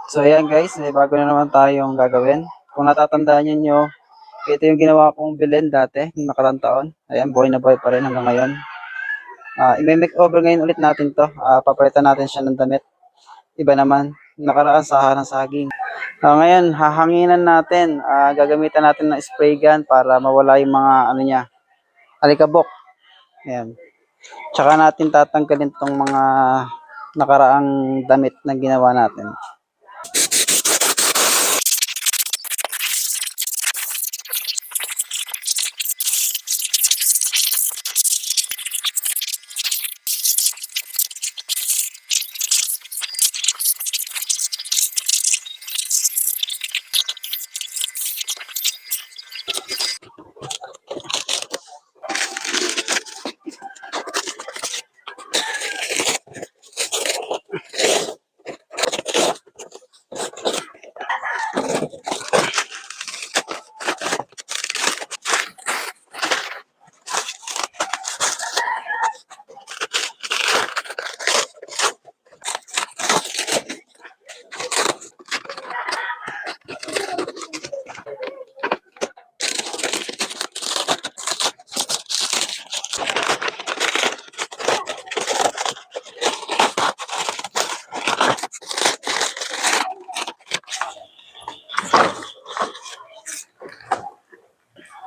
So ayan guys, may bago na naman tayong gagawin. Kung natatandaan nyo, ito yung ginawa kong bilhin dati, nung nakarang taon. Ayan, buhay na buhay pa rin hanggang ngayon. I-makeover ngayon ulit natin to. Papalitan natin siya ng damit. Iba naman, nakaraan saha ng saging. Ngayon, hahanginan natin. Gagamitan natin ng spray gun para mawala yung mga ano niya, alikabok. Ayan. Tsaka natin tatanggalin tong mga nakaraang damit na ginawa natin.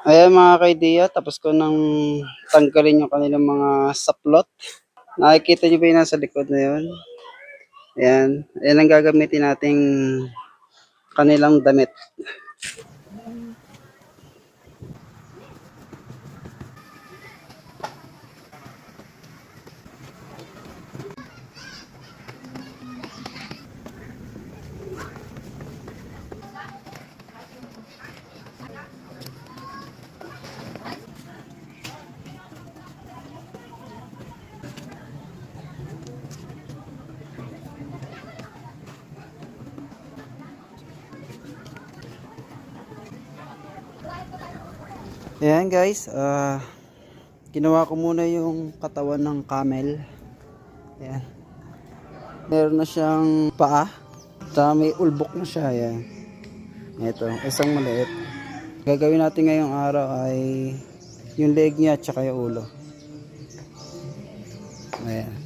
Ayan mga kaidiya, tapos ko nang tanggalin yung kanilang mga saplot. Nakikita nyo ba yung nasa likod na yun? Ayan, ayan ang gagamitin nating kanilang damit. Ayan guys, ginawa ko muna yung katawan ng camel. Ayan. Meron na siyang paa. Tsaka may ulbok na siya. Ayan. Ito, isang maliit. Gagawin natin ngayong araw ay yung leg niya at saka yung ulo. Ayan.